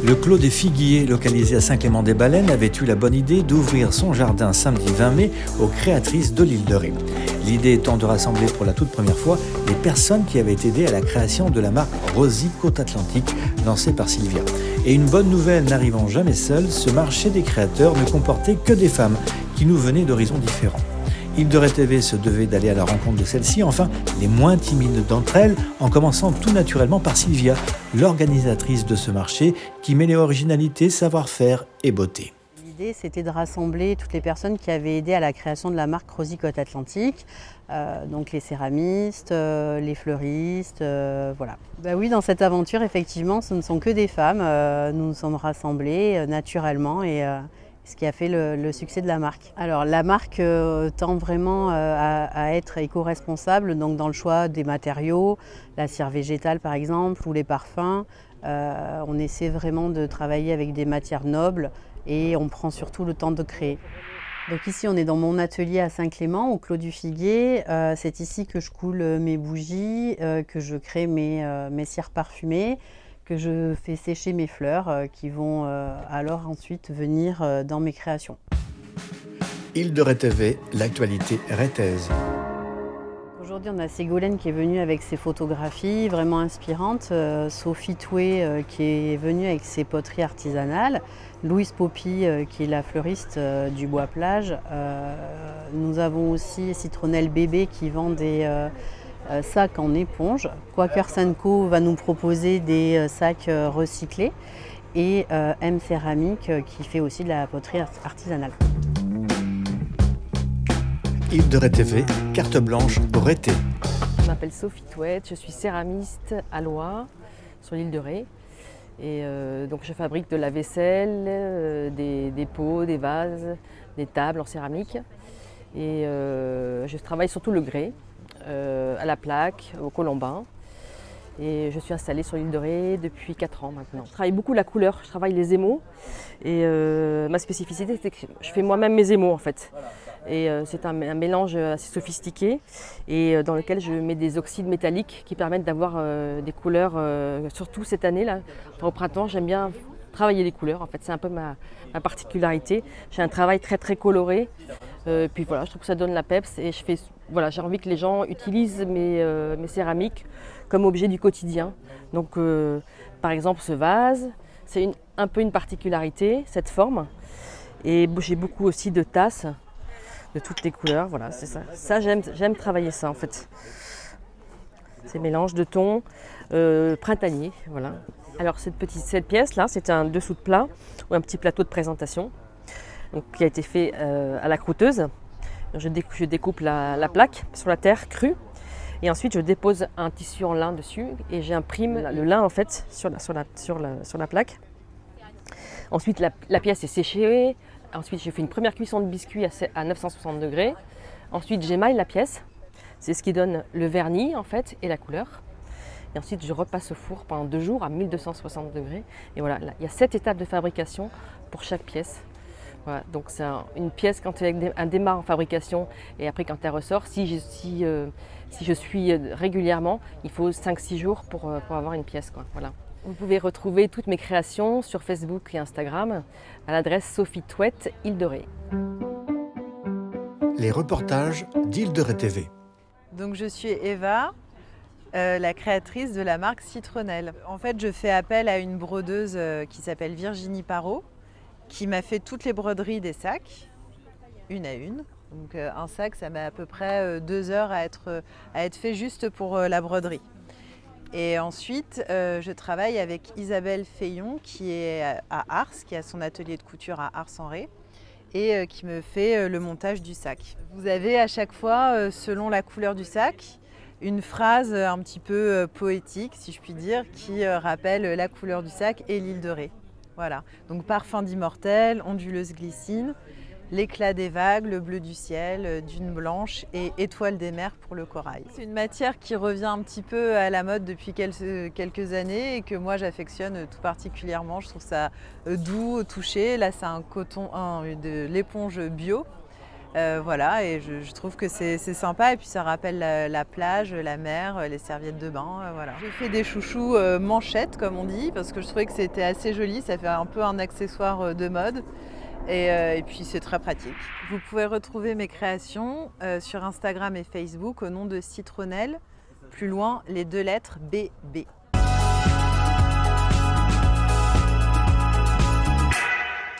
Le Clos des Figuiers, localisé à Saint-Clément-des-Baleines, avait eu la bonne idée d'ouvrir son jardin samedi 20 mai aux créatrices de l'île de Ré. L'idée étant de rassembler pour la toute première fois les personnes qui avaient aidé à la création de la marque Rosy Côte Atlantique, lancée par Sylvia. Et une bonne nouvelle n'arrivant jamais seule, ce marché des créateurs ne comportait que des femmes qui nous venaient d'horizons différents. Île de Ré TV se devait d'aller à la rencontre de celles-ci, enfin les moins timides d'entre elles, en commençant tout naturellement par Sylvia, l'organisatrice de ce marché qui mêlait originalité, savoir-faire et beauté. L'idée, c'était de rassembler toutes les personnes qui avaient aidé à la création de la marque Rosy Côte Atlantique, donc les céramistes, les fleuristes, voilà. Bah oui, dans cette aventure, effectivement, ce ne sont que des femmes. Nous nous sommes rassemblés naturellement et ce qui a fait le succès de la marque. Alors la marque tend vraiment à être éco-responsable, donc dans le choix des matériaux, la cire végétale par exemple, ou les parfums. On essaie vraiment de travailler avec des matières nobles et on prend surtout le temps de créer. Donc ici on est dans mon atelier à Saint-Clément, au Clos du Figuier. C'est ici que je coule mes bougies, que je crée mes cires parfumées, que je fais sécher mes fleurs qui vont alors ensuite venir dans mes créations. Île de Ré TV, l'actualité rétaise. Aujourd'hui, on a Ségolène qui est venue avec ses photographies vraiment inspirantes, Sophie Toué qui est venue avec ses poteries artisanales, Louise Poppy qui est la fleuriste du Bois Plage. Nous avons aussi Citronnelle Bébé qui vend des sacs en éponge. Quaker Co va nous proposer des sacs recyclés et M Céramique qui fait aussi de la poterie artisanale. Île de Ré TV, carte blanche au été. Je m'appelle Sophie Touet, je suis céramiste à Loire, sur l'île de Ré. Et donc je fabrique de la vaisselle, des pots, des vases, des tables en céramique. Et je travaille surtout le grès, à la plaque, au colombin. Et je suis installée sur l'île de Ré depuis 4 ans maintenant. Je travaille beaucoup la couleur, je travaille les émaux. Et ma spécificité, c'est que je fais moi-même mes émaux en fait. Et c'est un mélange assez sophistiqué et dans lequel je mets des oxydes métalliques qui permettent d'avoir des couleurs, surtout cette année là, au printemps, j'aime bien travailler les couleurs. En fait, c'est un peu ma particularité. J'ai un travail très coloré. Puis voilà, je trouve que ça donne la peps et j'ai envie que les gens utilisent mes céramiques comme objet du quotidien. Donc, par exemple, ce vase, c'est un peu une particularité, cette forme. Et j'ai beaucoup aussi de tasses de toutes les couleurs. Voilà, c'est ça. Ça, j'aime travailler ça en fait. Ces mélanges de tons printaniers, voilà. Alors cette pièce là, c'est un dessous de plat ou un petit plateau de présentation, donc, qui a été fait à la croûteuse. Je découpe la plaque sur la terre crue et ensuite je dépose un tissu en lin dessus et j'imprime le lin en fait sur la plaque. Ensuite la pièce est séchée. Ensuite je fais une première cuisson de biscuits à 960 degrés. Ensuite j'émaille la pièce. C'est ce qui donne le vernis en fait et la couleur. Et ensuite, je repasse au four pendant 2 jours à 1260 degrés. Et voilà, là, il y a 7 étapes de fabrication pour chaque pièce. Voilà, donc c'est une pièce quand elle démarre en fabrication et après quand elle ressort, si je suis régulièrement, il faut 5-6 jours pour avoir une pièce, quoi. Voilà. Vous pouvez retrouver toutes mes créations sur Facebook et Instagram à l'adresse Sophie Touet, Île de Ré. Les reportages d'Île de Ré TV. Donc je suis Eva, la créatrice de la marque Citronnelle. En fait, je fais appel à une brodeuse qui s'appelle Virginie Parot, qui m'a fait toutes les broderies des sacs, une à une. Donc un sac, ça met à peu près 2 heures à être fait juste pour la broderie. Et ensuite, je travaille avec Isabelle Feillon, qui est à Ars, qui a son atelier de couture à Ars-en-Ré, et qui me fait le montage du sac. Vous avez à chaque fois, selon la couleur du sac, une phrase un petit peu poétique, si je puis dire, qui rappelle la couleur du sac et l'île de Ré. Voilà. Donc parfum d'immortel, onduleuse glycine, l'éclat des vagues, le bleu du ciel, dune blanche et étoile des mers pour le corail. C'est une matière qui revient un petit peu à la mode depuis quelques années et que moi j'affectionne tout particulièrement. Je trouve ça doux au toucher. Là c'est un coton, de l'éponge bio. Voilà, et je trouve que c'est sympa et puis ça rappelle la plage, la mer, les serviettes de bain. Voilà. J'ai fait des chouchous manchettes comme on dit parce que je trouvais que c'était assez joli, ça fait un peu un accessoire de mode et puis c'est très pratique. Vous pouvez retrouver mes créations sur Instagram et Facebook au nom de Citronnelle, plus loin les 2 lettres BB.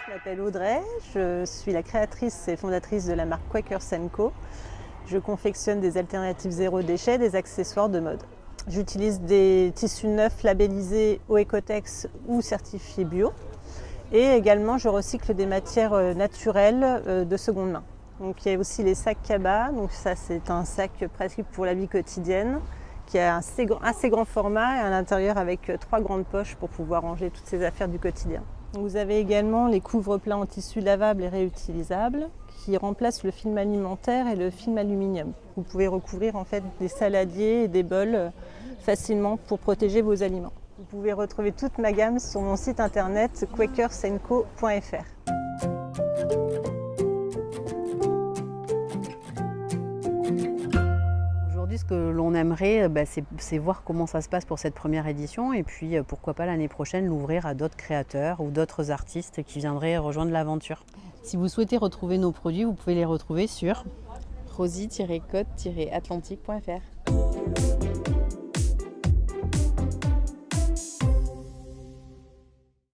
Je m'appelle Audrey, je suis la créatrice et fondatrice de la marque Quakers & Co. Je confectionne des alternatives zéro déchet, des accessoires de mode. J'utilise des tissus neufs labellisés Oecotex ou certifiés bio. Et également, je recycle des matières naturelles de seconde main. Donc, il y a aussi les sacs Kaba. Donc, ça, c'est un sac pratique pour la vie quotidienne qui a un assez grand format et à l'intérieur avec 3 grandes poches pour pouvoir ranger toutes ces affaires du quotidien. Vous avez également les couvre-plats en tissu lavable et réutilisables qui remplacent le film alimentaire et le film aluminium. Vous pouvez recouvrir en fait des saladiers et des bols facilement pour protéger vos aliments. Vous pouvez retrouver toute ma gamme sur mon site internet quakersandco.fr. Ce que l'on aimerait, c'est voir comment ça se passe pour cette première édition et puis pourquoi pas l'année prochaine l'ouvrir à d'autres créateurs ou d'autres artistes qui viendraient rejoindre l'aventure. Si vous souhaitez retrouver nos produits, vous pouvez les retrouver sur rosy-code-atlantique.fr.